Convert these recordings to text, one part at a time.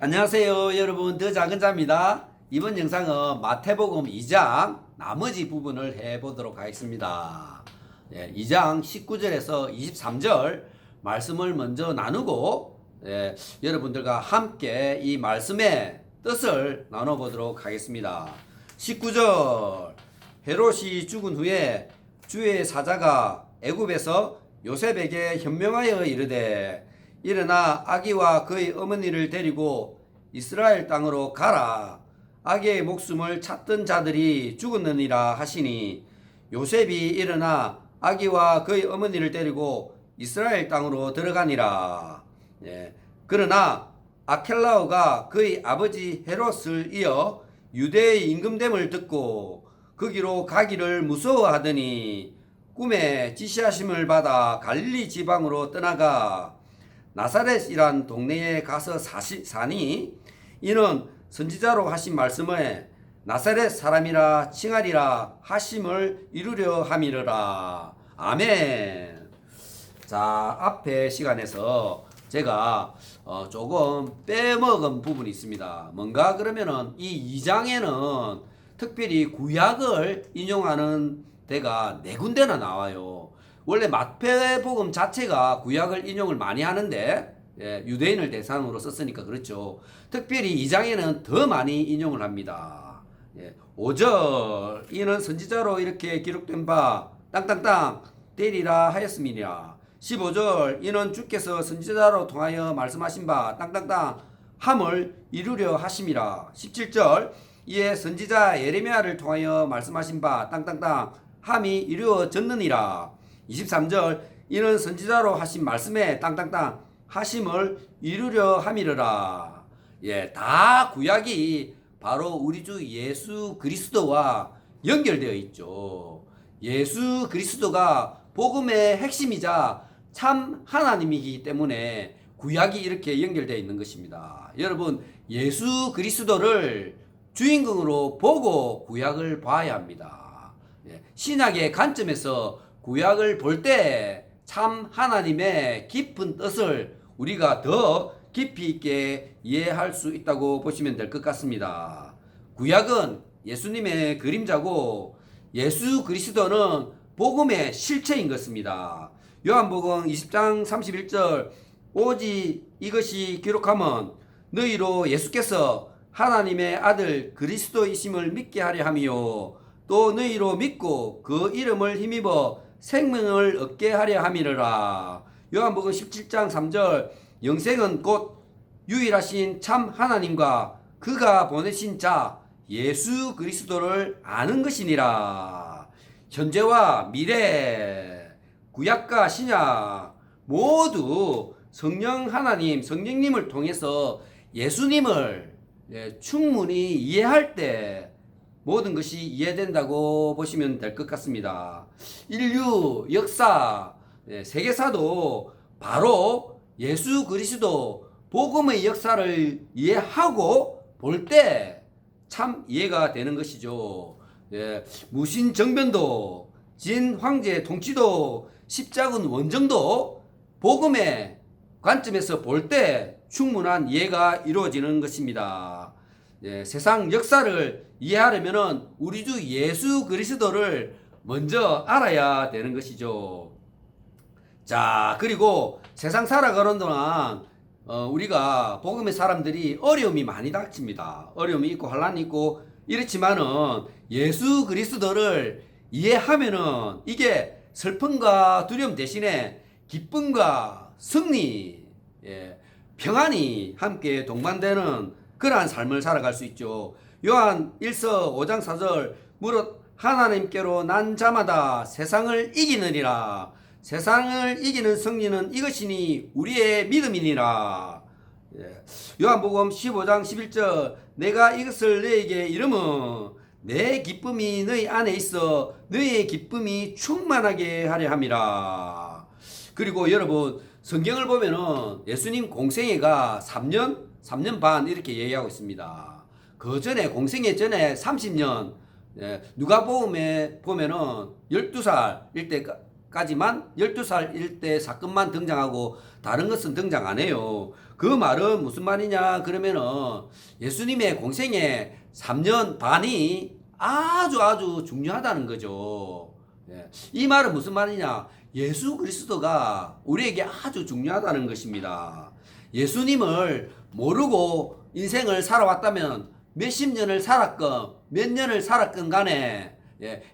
안녕하세요 여러분, 더 작은 자입니다. 이번 영상은 마태복음 2장 나머지 부분을 해보도록 하겠습니다. 2장 19절에서 23절 말씀을 먼저 나누고 여러분들과 함께 이 말씀의 뜻을 나눠보도록 하겠습니다. 19절, 헤롯이 죽은 후에 주의 사자가 애굽에서 요셉에게 현명하여 이르되 일어나 아기와 그의 어머니를 데리고 이스라엘 땅으로 가라. 아기의 목숨을 찾던 자들이 죽었느니라 하시니 요셉이 일어나 아기와 그의 어머니를 데리고 이스라엘 땅으로 들어가니라. 그러나 아켈라오가 그의 아버지 헤롯을 이어 유대의 임금됨을 듣고 거기로 가기를 무서워하더니 꿈에 지시하심을 받아 갈릴리 지방으로 떠나가 나사렛이란 동네에 가서 사니 이는 선지자로 하신 말씀에 나사렛 사람이라 칭하리라 하심을 이루려 함이러라. 아멘. 자, 앞에 시간에서 제가 조금 빼먹은 부분이 있습니다. 뭔가 그러면은 이 2장에는 특별히 구약을 인용하는 데가 4군데나 나와요. 원래 마태복음 자체가 구약을 인용을 많이 하는데 유대인을 대상으로 썼으니까 그렇죠. 특별히 2장에는 더 많이 인용을 합니다. 5절, 이는 선지자로 이렇게 기록된 바 땅땅땅 되리라 하였음이니라. 15절, 이는 주께서 선지자로 통하여 말씀하신 바 땅땅땅 함을 이루려 하심이라. 17절, 이에 선지자 예레미야를 통하여 말씀하신 바 땅땅땅 함이 이루어졌느니라. 23절, 이는 선지자로 하신 말씀에 땅땅땅 하심을 이루려 함이러라. 다 구약이 바로 우리 주 예수 그리스도와 연결되어 있죠. 예수 그리스도가 복음의 핵심이자 참 하나님이기 때문에 구약이 이렇게 연결되어 있는 것입니다. 여러분, 예수 그리스도를 주인공으로 보고 구약을 봐야 합니다. 신약의 관점에서 구약을 볼 때 참 하나님의 깊은 뜻을 우리가 더 깊이 있게 이해할 수 있다고 보시면 될 것 같습니다. 구약은 예수님의 그림자고 예수 그리스도는 복음의 실체인 것입니다. 요한복음 20장 31절, 오직 이것이 기록하면 너희로 예수께서 하나님의 아들 그리스도이심을 믿게 하려 함이요 또 너희로 믿고 그 이름을 힘입어 생명을 얻게 하려 함이러라. 요한복음 17장 3절, 영생은 곧 유일하신 참 하나님과 그가 보내신 자 예수 그리스도를 아는 것이니라. 현재와 미래, 구약과 신약 모두 성령 하나님, 성령님을 통해서 예수님을 충분히 이해할 때 모든 것이 이해된다고 보시면 될 것 같습니다. 인류, 역사, 세계사도 바로 예수 그리스도 복음의 역사를 이해하고 볼 때 참 이해가 되는 것이죠. 무신정변도, 진황제 통치도, 십자군 원정도 복음의 관점에서 볼 때 충분한 이해가 이루어지는 것입니다. 세상 역사를 이해하려면 우리 주 예수 그리스도를 먼저 알아야 되는 것이죠. 자, 그리고 세상 살아가는 동안 우리가 복음의 사람들이 어려움이 많이 닥칩니다. 어려움이 있고 환란이 있고 이렇지만은 예수 그리스도를 이해하면은 이게 슬픔과 두려움 대신에 기쁨과 승리, 평안이 함께 동반되는 그러한 삶을 살아갈 수 있죠. 요한 1서 5장 4절, 무릇 하나님께로 난 자마다 세상을 이기느니라. 세상을 이기는 승리는 이것이니 우리의 믿음이니라. 요한복음 15장 11절, 내가 이것을 너에게 이르면 내 기쁨이 너희 안에 있어 너희의 기쁨이 충만하게 하려 함이라. 그리고 여러분, 성경을 보면은 예수님 공생애가 3년 반 이렇게 얘기하고 있습니다. 그 전에 공생애 전에 30년, 누가복음에 보면은 12살일 때까지만 12살일 때 사건만 등장하고 다른 것은 등장 안 해요. 그 말은 무슨 말이냐 그러면은 예수님의 공생의 3년 반이 아주 중요하다는 거죠. 예. 이 말은 무슨 말이냐? 예수 그리스도가 우리에게 아주 중요하다는 것입니다. 예수님을 모르고 인생을 살아왔다면 몇십 년을 살았건 몇 년을 살았건 간에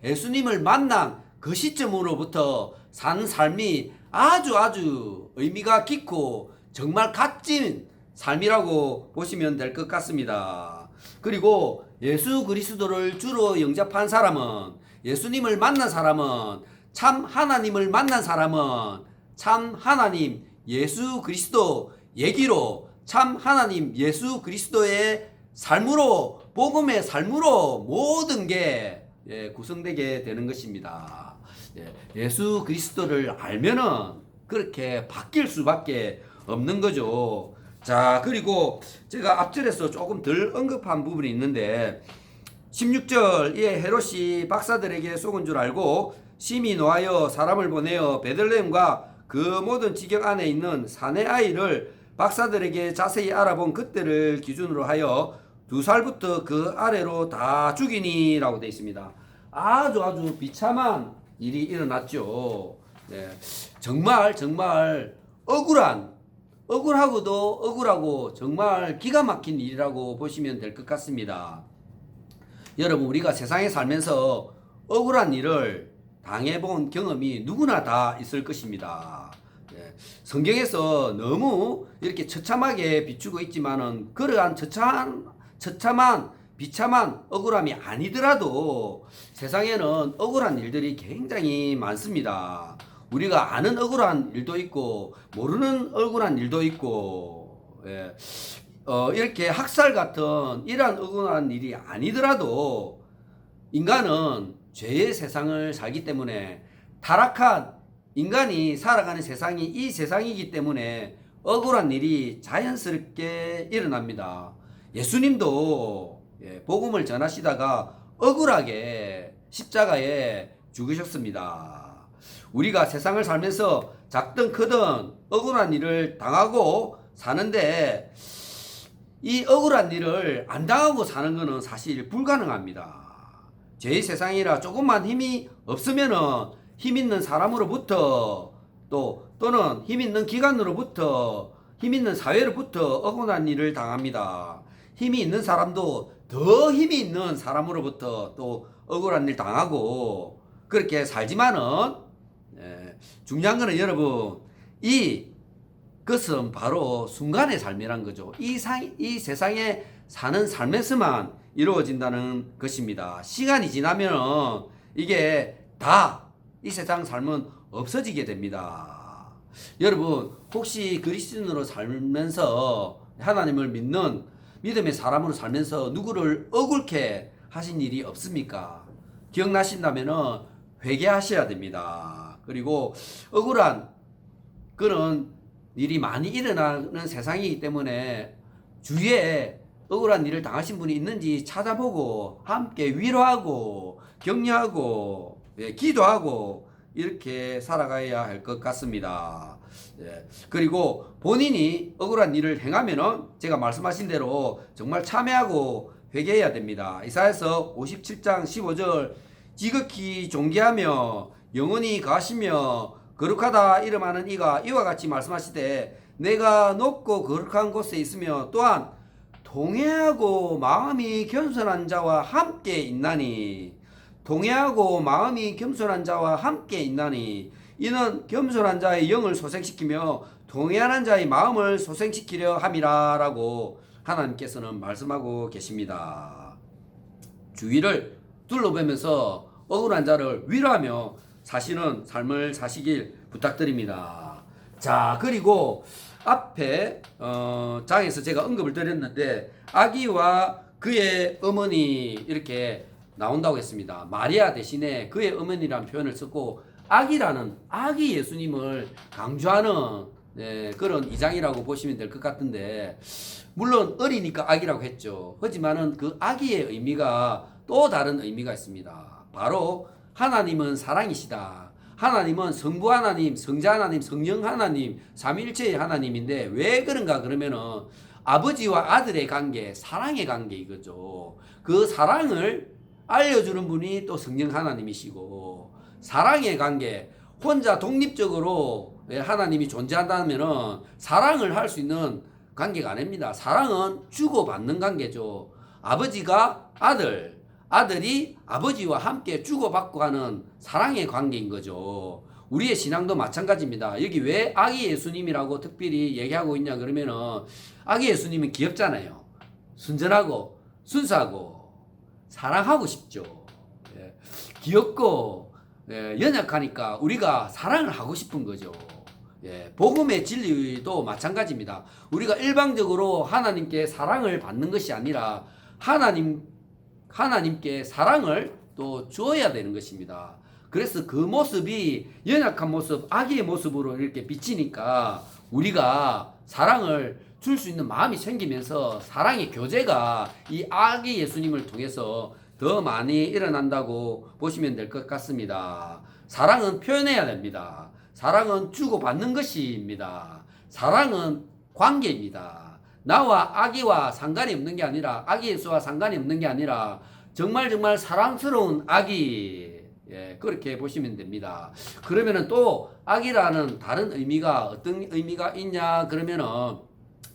예수님을 만난 그 시점으로부터 사는 삶이 아주 의미가 깊고 정말 값진 삶이라고 보시면 될 것 같습니다. 그리고 예수 그리스도를 주로 영접한 사람은, 예수님을 만난 사람은, 참 하나님을 만난 사람은 참 하나님 예수 그리스도 얘기로, 참 하나님 예수 그리스도의 삶으로, 복음의 삶으로 모든 게 구성되게 되는 것입니다. 예수 그리스도를 알면은 그렇게 바뀔 수밖에 없는 거죠. 자, 그리고 제가 앞절에서 조금 덜 언급한 부분이 있는데 16절, 이에 헤롯이 박사들에게 속은 줄 알고 심히 노하여 사람을 보내어 베들레헴과 그 모든 지경 안에 있는 사내 아이를 박사들에게 자세히 알아본 그때를 기준으로 하여 2살부터 그 아래로 다 죽이니라고 되어 있습니다. 아주 비참한 일이 일어났죠. 네. 정말 억울하고도 억울하고 정말 기가 막힌 일이라고 보시면 될 것 같습니다. 여러분, 우리가 세상에 살면서 억울한 일을 당해본 경험이 누구나 다 있을 것입니다. 예, 성경에서 너무 이렇게 처참하게 비추고 있지만은 그러한 처참한 비참한 억울함이 아니더라도 세상에는 억울한 일들이 굉장히 많습니다. 우리가 아는 억울한 일도 있고 모르는 억울한 일도 있고, 예. 이렇게 학살 같은 이러한 억울한 일이 아니더라도 인간은 죄의 세상을 살기 때문에, 타락한 인간이 살아가는 세상이 이 세상이기 때문에 억울한 일이 자연스럽게 일어납니다. 예수님도 복음을 전하시다가 억울하게 십자가에 죽으셨습니다. 우리가 세상을 살면서 작든 크든 억울한 일을 당하고 사는데 이 억울한 일을 안 당하고 사는 것은 사실 불가능합니다. 죄의 세상이라 조금만 힘이 없으면은 힘 있는 사람으로부터 또는 힘 있는 기관으로부터, 힘 있는 사회로부터 억울한 일을 당합니다. 힘이 있는 사람도 더 힘이 있는 사람으로부터 또 억울한 일 당하고 그렇게 살지만은, 중요한 거는 여러분, 그것은 바로 순간의 삶이란 거죠. 이 세상에 사는 삶에서만 이루어진다는 것입니다. 시간이 지나면 이게 다 이 세상 삶은 없어지게 됩니다. 여러분, 혹시 그리스도인으로 살면서 하나님을 믿는 믿음의 사람으로 살면서 누구를 억울케 하신 일이 없습니까? 기억나신다면 회개하셔야 됩니다. 그리고 억울한 그런 일이 많이 일어나는 세상이기 때문에 주위에 억울한 일을 당하신 분이 있는지 찾아보고 함께 위로하고 격려하고 기도하고 이렇게 살아가야 할 것 같습니다. 그리고 본인이 억울한 일을 행하면은 제가 말씀하신 대로 정말 참회하고 회개해야 됩니다. 이사야서 57장 15절, 지극히 존귀하며 영원히 가시며 거룩하다 이름하는 이가 이와 같이 말씀하시되, 내가 높고 거룩한 곳에 있으며 또한 동해하고 마음이 겸손한 자와 함께 있나니, 동해하고 마음이 겸손한 자와 함께 있나니, 이는 겸손한 자의 영을 소생시키며 동해하는 자의 마음을 소생시키려 함이라 라고 하나님께서는 말씀하고 계십니다. 주위를 둘러보면서 억울한 자를 위로하며 사시는 삶을 사시길 부탁드립니다. 자, 그리고 앞에 장에서 제가 언급을 드렸는데 아기와 그의 어머니 이렇게 나온다고 했습니다. 마리아 대신에 그의 어머니라는 표현을 썼고, 아기라는 아기 예수님을 강조하는 그런 이장이라고 보시면 될 것 같은데, 물론 어리니까 아기라고 했죠. 하지만은 그 아기의 의미가 또 다른 의미가 있습니다. 바로 하나님은 사랑이시다. 하나님은 성부 하나님, 성자 하나님, 성령 하나님, 삼위일체의 하나님인데 왜 그런가 그러면은 아버지와 아들의 관계, 사랑의 관계 이거죠. 그 사랑을 알려주는 분이 또 성령 하나님이시고 사랑의 관계, 혼자 독립적으로 하나님이 존재한다면은 사랑을 할 수 있는 관계가 아닙니다. 사랑은 주고받는 관계죠. 아버지가 아들, 아들이 아버지와 함께 주고받고 하는 사랑의 관계인 거죠. 우리의 신앙도 마찬가지입니다. 여기 왜 아기 예수님이라고 특별히 얘기하고 있냐 그러면은 아기 예수님은 귀엽잖아요. 순전하고 순수하고 사랑하고 싶죠. 예, 귀엽고 연약하니까 우리가 사랑을 하고 싶은 거죠. 예, 복음의 진리도 마찬가지입니다. 우리가 일방적으로 하나님께 사랑을 받는 것이 아니라 하나님께 사랑을 또 주어야 되는 것입니다. 그래서 그 모습이 연약한 모습, 아기의 모습으로 이렇게 비치니까 우리가 사랑을 줄 수 있는 마음이 생기면서 사랑의 교제가 이 아기 예수님을 통해서 더 많이 일어난다고 보시면 될 것 같습니다. 사랑은 표현해야 됩니다. 사랑은 주고받는 것입니다. 사랑은 관계입니다. 나와 아기와 상관이 없는 게 아니라 아기 예수와 상관이 없는 게 아니라 정말 사랑스러운 아기, 예, 그렇게 보시면 됩니다. 그러면은 또 아기라는 다른 의미가 어떤 의미가 있냐 그러면은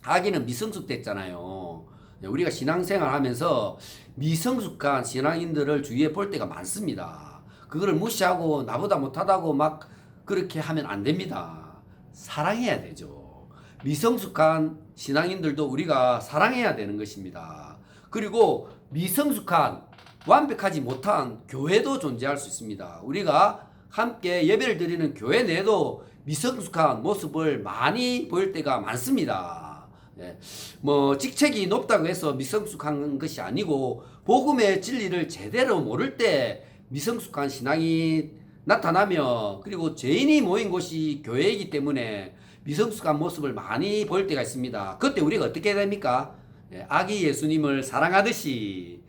아기는 미성숙됐잖아요. 우리가 신앙생활 하면서 미성숙한 신앙인들을 주위에 볼 때가 많습니다. 그거를 무시하고 나보다 못하다고 막 그렇게 하면 안 됩니다. 사랑해야 되죠. 미성숙한 신앙인들도 우리가 사랑해야 되는 것입니다. 그리고 미성숙한 완벽하지 못한 교회도 존재할 수 있습니다. 우리가 함께 예배를 드리는 교회 내에도 미성숙한 모습을 많이 보일 때가 많습니다. 예, 뭐 직책이 높다고 해서 미성숙한 것이 아니고 복음의 진리를 제대로 모를 때 미성숙한 신앙이 나타나며 그리고 죄인이 모인 곳이 교회이기 때문에 미성숙한 모습을 많이 볼 때가 있습니다. 그때 우리가 어떻게 해야 됩니까? 예, 아기 예수님을 사랑하듯이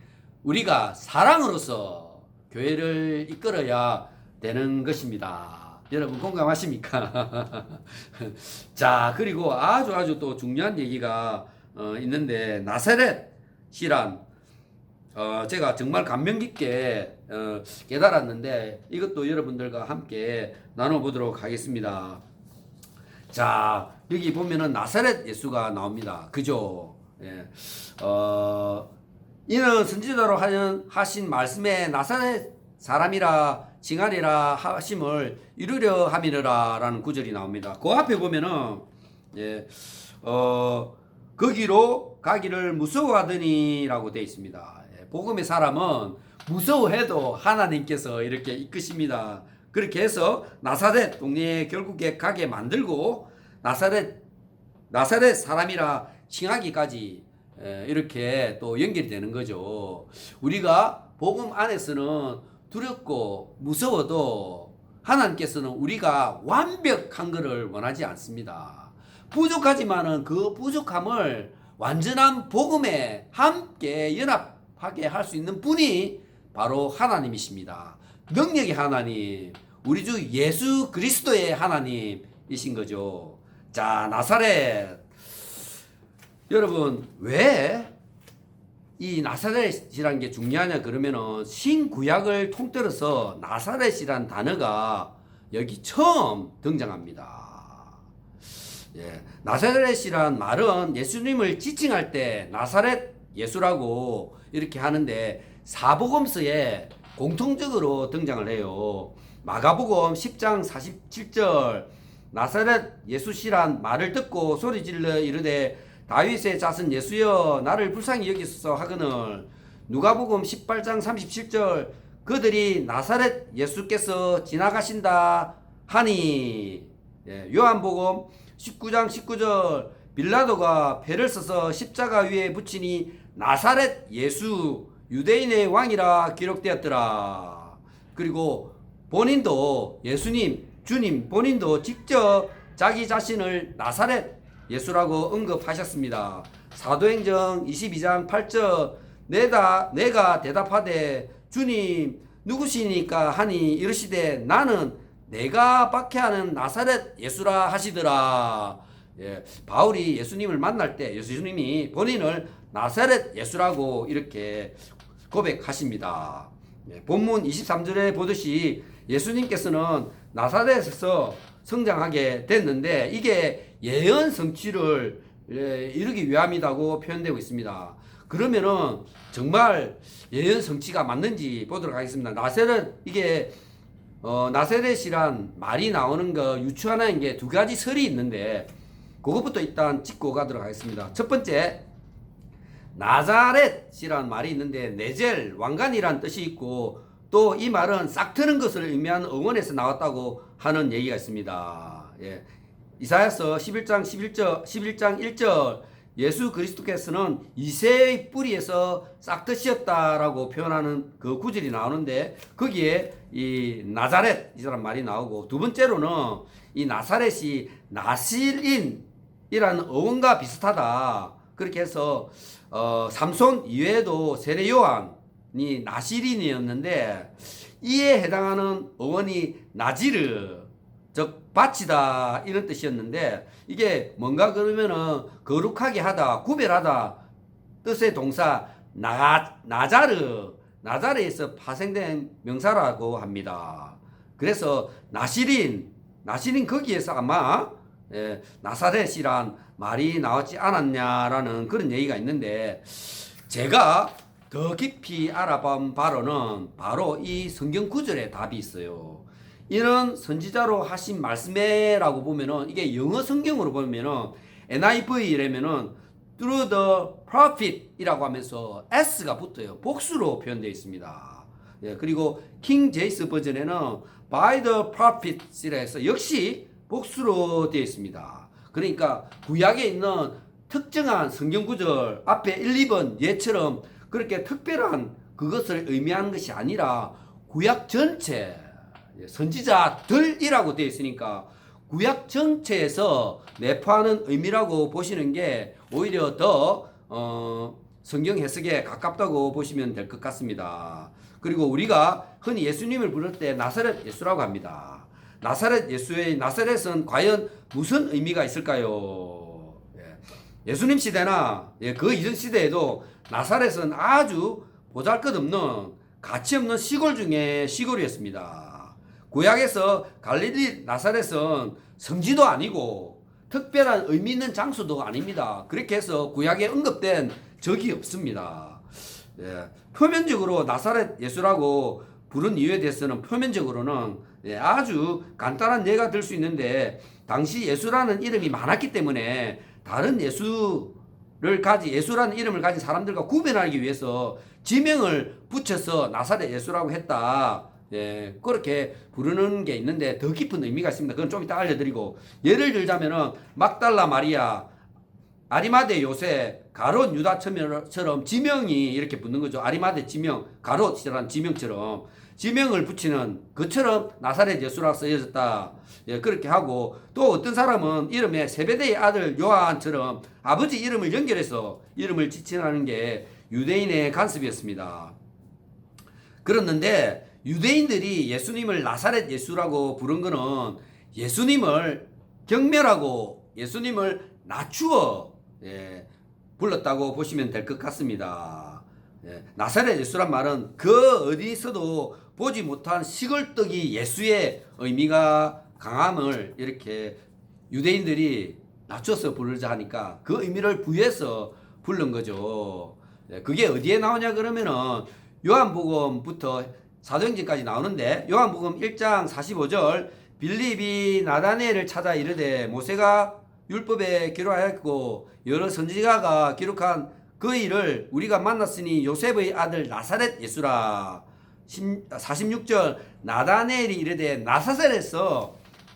우리가 사랑으로서 교회를 이끌어야 되는 것입니다. 여러분 공감하십니까? 자, 그리고 아주 또 중요한 얘기가 있는데 나사렛이란 제가 정말 감명 깊게 깨달았는데 이것도 여러분들과 함께 나눠보도록 하겠습니다. 자, 여기 보면은 나사렛 예수가 나옵니다. 그죠? 예. 이는 선지자로 하신 말씀에 나사렛 사람이라 징하리라 하심을 이루려 함이라 라는 구절이 나옵니다. 그 앞에 보면은 예, 거기로 가기를 무서워하더니 라고 되어 있습니다. 예, 복음의 사람은 무서워해도 하나님께서 이렇게 이끄십니다. 그렇게 해서 나사렛 동네에 결국에 가게 만들고 나사렛 사람이라 칭하기까지 이렇게 또 연결이 되는 거죠. 우리가 복음 안에서는 두렵고 무서워도 하나님께서는 우리가 완벽한 것을 원하지 않습니다. 부족하지만은 그 부족함을 완전한 복음에 함께 연합하게 할 수 있는 분이 바로 하나님이십니다. 능력의 하나님, 우리 주 예수 그리스도의 하나님이신 거죠. 자, 나사렛. 여러분, 왜 이 나사렛이라는 게 중요하냐 그러면은 신구약을 통틀어서 나사렛이란 단어가 여기 처음 등장합니다. 예, 나사렛이란 말은 예수님을 지칭할 때 나사렛 예수라고 이렇게 하는데 사복음서에 공통적으로 등장을 해요. 마가복음 10장 47절 나사렛 예수시란 말을 듣고 소리질러 이르되 다윗의 자손 예수여 나를 불쌍히 여기소서 하거늘 누가복음 18장 37절 그들이 나사렛 예수께서 지나가신다 하니 예, 요한복음 19장 19절 빌라도가 배를 써서 십자가 위에 붙이니 나사렛 예수 유대인의 왕이라 기록되었더라. 그리고 본인도 예수님 주님 본인도 직접 자기 자신을 나사렛 예수라고 언급하셨습니다. 사도행전 22장 8절 내가 대답하되 주님 누구시니까 하니 이르시되 나는 내가 박해하는 나사렛 예수라 하시더라. 예, 바울이 예수님을 만날 때 예수님이 본인을 나사렛 예수라고 이렇게 고백하십니다. 예, 본문 23절에 보듯이 예수님께서는 나사렛에서 성장하게 됐는데 이게 예언 성취를 이루기 위함이라고 표현되고 있습니다. 그러면은 정말 예언 성취가 맞는지 보도록 하겠습니다. 나사렛 이게 나사렛이란 말이 나오는 거 유추하는 게 두 가지 설이 있는데 그것부터 일단 짚고 가도록 하겠습니다. 첫 번째, 나자렛이란 말이 있는데 네젤 왕관이란 뜻이 있고 또 이 말은 싹 트는 것을 의미하는 어원에서 나왔다고 하는 얘기가 있습니다. 예. 이사야서 11장 1절 예수 그리스도께서는 이새의 뿌리에서 싹트시었다라고 표현하는 그 구절이 나오는데 거기에 이 나자렛이라는 말이 나오고 두 번째로는 이 나사렛이 나실인이라는 어원과 비슷하다. 그렇게 해서 삼손 이외에도 세례 요한이 나실인이었는데 이에 해당하는 어원이 나지르 즉 바치다 이런 뜻이었는데 이게 뭔가 그러면은 거룩하게 하다 구별하다 뜻의 동사 나자르에서 파생된 명사라고 합니다. 그래서 나실인 거기에서 아마 나사렛이란 말이 나왔지 않았냐라는 그런 얘기가 있는데 제가 더 깊이 알아본 바로는 바로 이 성경 구절에 답이 있어요. 이런 선지자로 하신 말씀에라고 보면은 이게 영어 성경으로 보면은 NIV라면은 through the prophet 이라고 하면서 S가 붙어요. 복수로 표현되어 있습니다. 예, 그리고 킹 제이스 버전에는 by the prophets이라 해서 역시 복수로 되어 있습니다. 그러니까 구약에 있는 특정한 성경 구절 앞에 1, 2번 예처럼 그렇게 특별한 그것을 의미하는 것이 아니라 구약 전체 선지자들이라고 되어 있으니까 구약 전체에서 내포하는 의미라고 보시는 게 오히려 더 성경 해석에 가깝다고 보시면 될 것 같습니다. 그리고 우리가 흔히 예수님을 부를 때 나사렛 예수라고 합니다. 나사렛 예수의 나사렛은 과연 무슨 의미가 있을까요? 예수님 시대나 그 이전 시대에도 나사렛은 아주 보잘것없는 가치 없는 시골 중에 시골이었습니다. 구약에서 갈릴리 나사렛은 성지도 아니고 특별한 의미 있는 장소도 아닙니다. 그렇게 해서 구약에 언급된 적이 없습니다. 표면적으로 나사렛 예수라고 부른 이유에 대해서는 표면적으로는 아주 간단한 예가 될 수 있는데 당시 예수라는 이름이 많았기 때문에 다른 예수라는 이름을 가진 사람들과 구별하기 위해서 지명을 붙여서 나사렛 예수라고 했다. 그렇게 부르는 게 있는데 더 깊은 의미가 있습니다. 그건 좀 이따 알려드리고 예를 들자면은 막달라 마리아, 아리마대 요셉, 가롯 유다처럼 지명이 이렇게 붙는 거죠. 아리마대 지명, 가롯이라는 지명처럼 지명을 붙이는 것처럼 나사렛 예수라고 쓰여졌다. 그렇게 하고 또 어떤 사람은 이름에 세베대의 아들 요한처럼 아버지 이름을 연결해서 이름을 지칭하는 게 유대인의 관습이었습니다. 그랬는데 유대인들이 예수님을 나사렛 예수라고 부른 거는 예수님을 경멸하고 예수님을 낮추어 불렀다고 보시면 될 것 같습니다. 나사렛 예수란 말은 그 어디서도 보지 못한 시골떡이 예수의 의미가 강함을 이렇게 유대인들이 낮춰서 부르자 하니까 그 의미를 부여해서 부른 거죠. 그게 어디에 나오냐 그러면은 요한복음부터 사도행전까지 나오는데 요한복음 1장 45절 빌립이 나다니엘을 찾아 이르되 모세가 율법에 기록하였고 여러 선지자가 기록한 그 일을 우리가 만났으니 요셉의 아들 나사렛 예수라. 46절 나다니엘이 이르되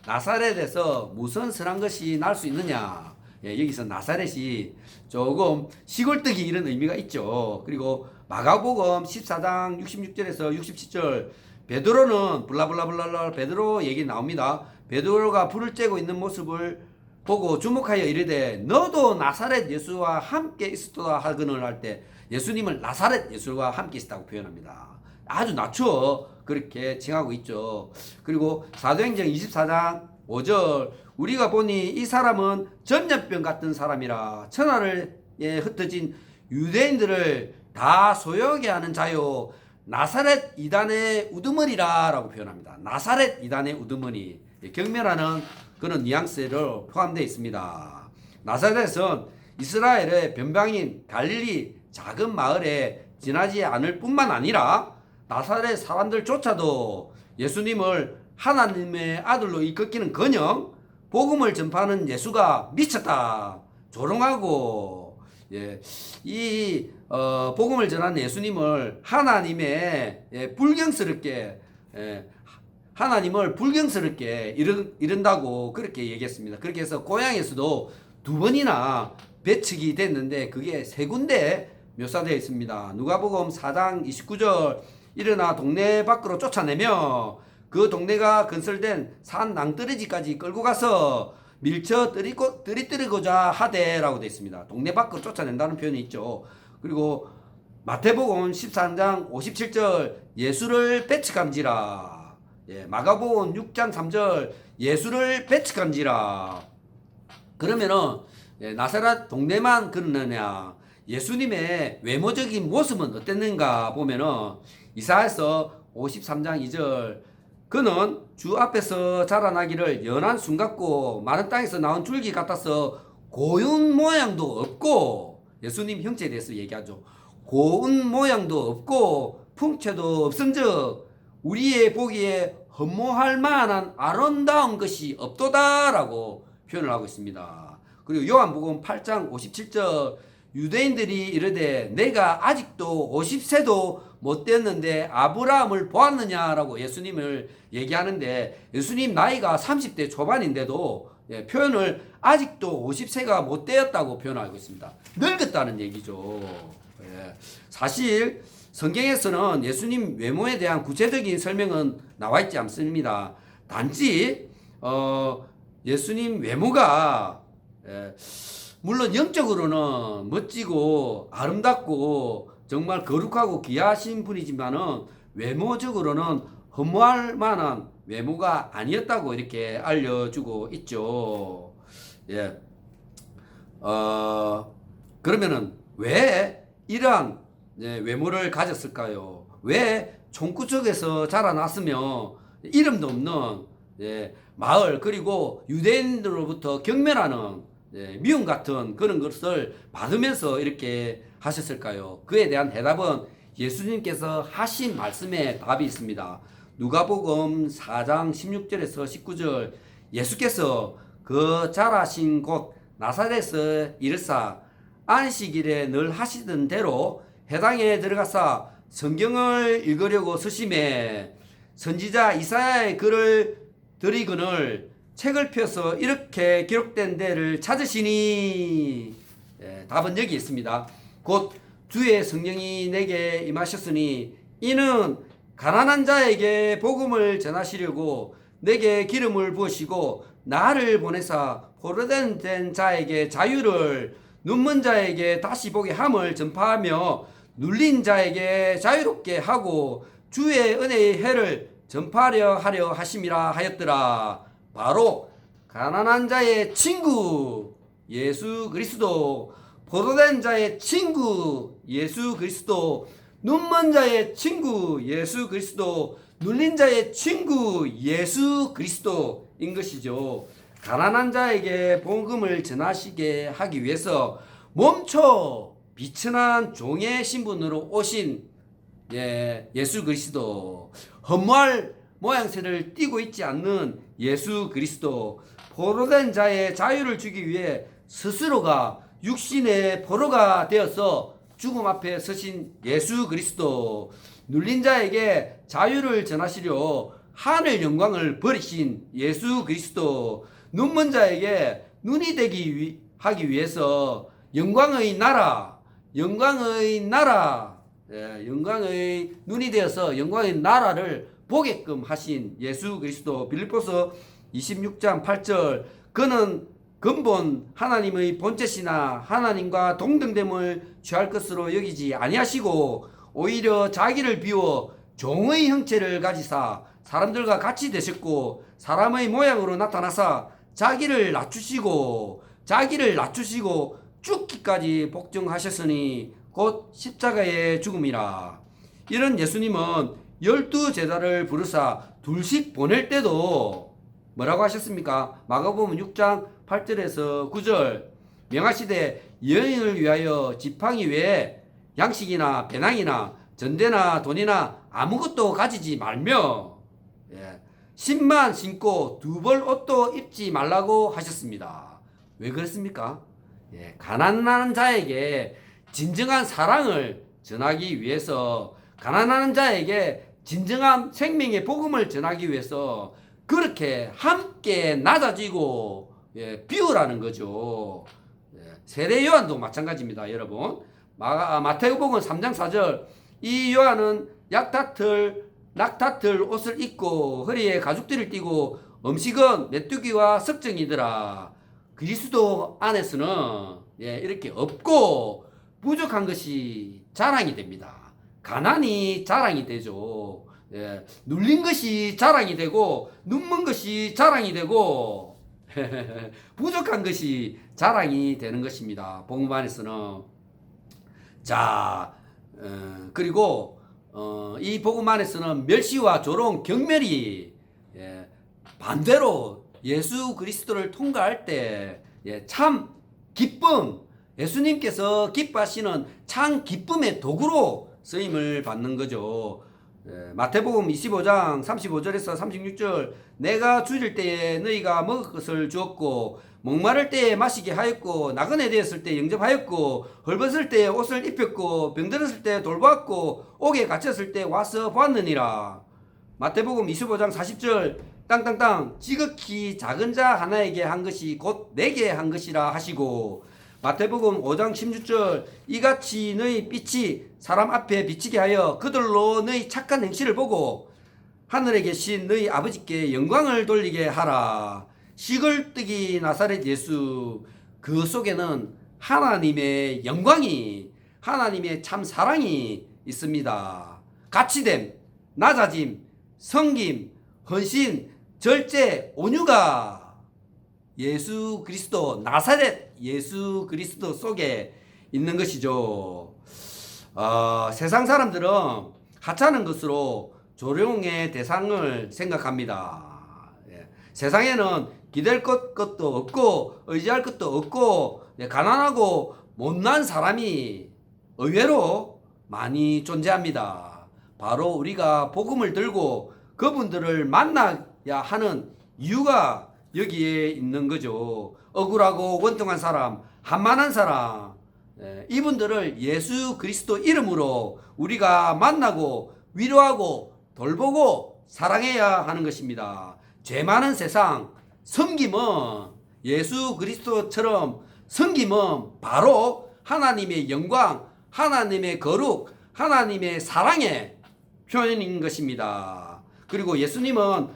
나사렛에서 무슨 선한 것이 날 수 있느냐. 여기서 나사렛이 조금 시골뜨기 이런 의미가 있죠. 그리고 마가복음 14장 66절에서 67절 베드로는 블라블라블라 베드로 얘기 나옵니다. 베드로가 불을 쬐고 있는 모습을 보고 주목하여 이르되 너도 나사렛 예수와 함께 있었다 하거늘 할 때 예수님을 나사렛 예수와 함께 있었다고 표현합니다. 아주 낮춰 그렇게 칭하고 있죠. 그리고 사도행전 24장 5절 우리가 보니 이 사람은 전염병 같은 사람이라 천하를 흩어진 유대인들을 다 소용하게 하는 자요 나사렛 이단의 우두머리라 라고 표현합니다. 나사렛 이단의 우두머리. 경멸하는 그런 뉘앙스로 포함되어 있습니다. 나사렛은 이스라엘의 변방인 갈릴리 작은 마을에 지나지 않을 뿐만 아니라 나사렛 사람들조차도 예수님을 하나님의 아들로 일컫기는커녕 복음을 전파하는 예수가 미쳤다 조롱하고 이 복음을 전하는 예수님을 하나님의 불경스럽게 하나님을 불경스럽게 이른다고 그렇게 얘기했습니다. 그렇게 해서 고향에서도 2번이나 배척이 됐는데 그게 3군데 묘사되어 있습니다. 누가복음 4장 29절 일어나 동네 밖으로 쫓아내며 그 동네가 건설된 산 낭떠러지까지 끌고 가서 밀쳐 들이뜨리고자 하되라고 되어 있습니다. 동네 밖으로 쫓아낸다는 표현이 있죠. 그리고 마태복음 13장 57절 예수를 배척한지라. 마가복음 6장 3절 예수를 배척한지라. 그러면은 나사렛 동네만 그러느냐? 예수님의 외모적인 모습은 어땠는가 보면은 이사야서 53장 2절 그는 주 앞에서 자라나기를 연한 순 같고 마른 땅에서 나온 줄기 같아서 고운 모양도 없고 예수님 형체에 대해서 얘기하죠. 고운 모양도 없고 풍채도 없은즉 우리의 보기에 흠모할 만한 아름다운 것이 없도다라고 표현을 하고 있습니다. 그리고 요한복음 8장 57절 유대인들이 이르되 내가 아직도 50세도 못 됐는데 아브라함을 보았느냐라고 예수님을 얘기하는데 예수님 나이가 30대 초반인데도 표현을 아직도 50세가 못 되었다고 표현하고 있습니다. 늙었다는 얘기죠. 사실 성경에서는 예수님 외모에 대한 구체적인 설명은 나와 있지 않습니다. 단지 예수님 외모가 물론 영적으로는 멋지고 아름답고 정말 거룩하고 귀하신 분이지만은 외모적으로는 흠모할 만한 외모가 아니었다고 이렇게 알려주고 있죠. 그러면은 왜 이러한 외모를 가졌을까요? 왜 총구석에서 자라났으며 이름도 없는 마을 그리고 유대인들로부터 경멸하는 미움 같은 그런 것을 받으면서 이렇게 하셨을까요? 그에 대한 대답은 예수님께서 하신 말씀에 답이 있습니다. 누가복음 4장 16절에서 19절 예수께서 그 자라신 곳 나사렛에서 이르사 안식일에 늘 하시던 대로 회당에 들어가사 성경을 읽으려고 서심해 선지자 이사야의 글을 들이거늘 책을 펴서 이렇게 기록된 데를 찾으시니 답은 여기 있습니다. 곧 주의 성령이 내게 임하셨으니 이는 가난한 자에게 복음을 전하시려고 내게 기름을 부으시고 나를 보내사 포로된 자에게 자유를 눈먼 자에게 다시 보게 함을 전파하며 눌린 자에게 자유롭게 하고 주의 은혜의 해를 전파하려 하려 하심이라 하였더라. 바로 가난한 자의 친구 예수 그리스도, 포로된 자의 친구 예수 그리스도, 눈먼 자의 친구 예수 그리스도, 눌린 자의 친구 예수 그리스도인 것이죠. 가난한 자에게 복음을 전하시게 하기 위해서 멈춰 비천한 종의 신분으로 오신 예수 그리스도, 흠모할 모양새를 띠고 있지 않는 예수 그리스도, 포로된 자의 자유를 주기 위해 스스로가 육신의 포로가 되어서 죽음 앞에 서신 예수 그리스도, 눌린 자에게 자유를 전하시려 하늘 영광을 버리신 예수 그리스도, 눈먼 자에게 눈이 되기 하기 위해서 영광의 나라, 영광의 눈이 되어서 영광의 나라를 보게끔 하신 예수 그리스도. 빌립보서 26장 8절 그는 근본 하나님의 본체시나 하나님과 동등됨을 취할 것으로 여기지 아니하시고 오히려 자기를 비워 종의 형체를 가지사 사람들과 같이 되셨고 사람의 모양으로 나타나사 자기를 낮추시고 죽기까지 복종하셨으니 곧 십자가의 죽음이라. 이런 예수님은 12제자를 부르사 둘씩 보낼 때도 뭐라고 하셨습니까? 마가복음 6장 8절에서 9절 명하시되 여인을 위하여 지팡이 외에 양식이나 배낭이나 전대나 돈이나 아무것도 가지지 말며 10만 신고 2벌 옷도 입지 말라고 하셨습니다. 왜 그렇습니까? 가난한 자에게 진정한 사랑을 전하기 위해서, 가난한 자에게 진정한 생명의 복음을 전하기 위해서 그렇게 함께 낮아지고 비우라는 거죠. 세례 요한도 마찬가지입니다, 여러분. 마태복음 3장 4절 이 요한은 낙타틀 옷을 입고 허리에 가죽띠를 띠고 음식은 메뚜기와 석정이더라. 그리스도 안에서는 이렇게 없고 부족한 것이 자랑이 됩니다. 가난이 자랑이 되죠. 눌린 것이 자랑이 되고 눈먼 것이 자랑이 되고 부족한 것이 자랑이 되는 것입니다. 복음 안에서는. 자, 그리고 이 복음 안에서는 멸시와 조롱, 경멸이 반대로 예수 그리스도를 통과할 때 참 기쁨, 예수님께서 기뻐하시는 참 기쁨의 도구로 쓰임을 받는 거죠. 마태복음 25장 35절에서 36절 내가 줄일 때에 너희가 먹을 것을 주었고 목마를 때에 마시게 하였고 나그네 되었을 때 영접하였고 헐벗을 때에 옷을 입혔고 병들었을 때 돌보았고 옥에 갇혔을 때 와서 보았느니라. 마태복음 25장 40절 땅땅땅 지극히 작은 자 하나에게 한 것이 곧 내게 한 것이라 하시고 마태복음 5장 16절 이같이 너희 빛이 사람 앞에 비치게 하여 그들로 너희 착한 행실을 보고 하늘에 계신 너희 아버지께 영광을 돌리게 하라. 시글뜨기 나사렛 예수, 그 속에는 하나님의 영광이, 하나님의 참 사랑이 있습니다. 가치됨, 낮아짐, 섬김, 헌신, 절제, 온유가 예수 그리스도, 나사렛 예수 그리스도 속에 있는 것이죠. 세상 사람들은 하찮은 것으로 조롱의 대상을 생각합니다. 세상에는 기댈 것도 없고 의지할 것도 없고 가난하고 못난 사람이 의외로 많이 존재합니다. 바로 우리가 복음을 들고 그분들을 만나야 하는 이유가 여기에 있는 거죠. 억울하고 원통한 사람, 한만한 사람, 이분들을 예수 그리스도 이름으로 우리가 만나고 위로하고 돌보고 사랑해야 하는 것입니다. 죄 많은 세상, 섬김은 예수 그리스도처럼 섬김은 바로 하나님의 영광, 하나님의 거룩, 하나님의 사랑의 표현인 것입니다. 그리고 예수님은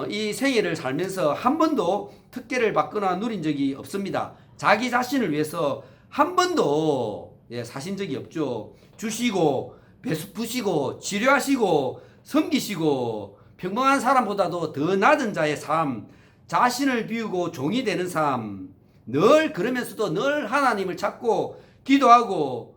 이 생애를 살면서 한 번도 특혜를 받거나 누린 적이 없습니다. 자기 자신을 위해서 한 번도 사신 적이 없죠. 주시고 베푸시고 치료하시고 섬기시고 평범한 사람보다도 더 낮은 자의 삶, 자신을 비우고 종이 되는 삶, 늘 그러면서도 늘 하나님을 찾고 기도하고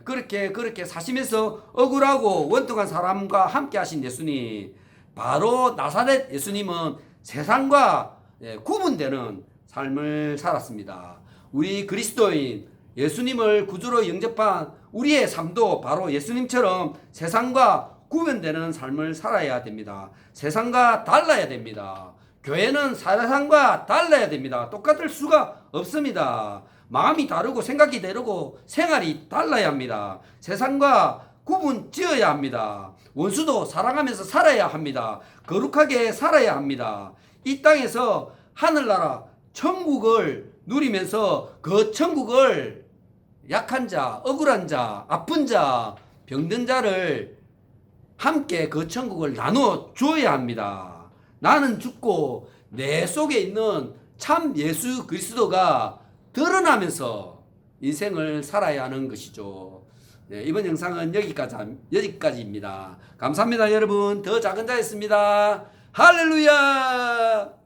그렇게 사시면서 억울하고 원통한 사람과 함께 하신 예수님, 바로 나사렛 예수님은 세상과 구분되는 삶을 살았습니다. 우리 그리스도인 예수님을 구주로 영접한 우리의 삶도 바로 예수님처럼 세상과 구분되는 삶을 살아야 됩니다. 세상과 달라야 됩니다. 교회는 세상과 달라야 됩니다. 똑같을 수가 없습니다. 마음이 다르고 생각이 다르고 생활이 달라야 합니다. 세상과 구분 지어야 합니다. 원수도 사랑하면서 살아야 합니다. 거룩하게 살아야 합니다. 이 땅에서 하늘나라 천국을 누리면서 그 천국을 약한 자, 억울한 자, 아픈 자, 병든 자를 함께 그 천국을 나누어 주어야 합니다. 나는 죽고 내 속에 있는 참 예수 그리스도가 드러나면서 인생을 살아야 하는 것이죠. 네, 이번 영상은 여기까지입니다. 감사합니다, 여러분. 더 작은 자였습니다. 할렐루야!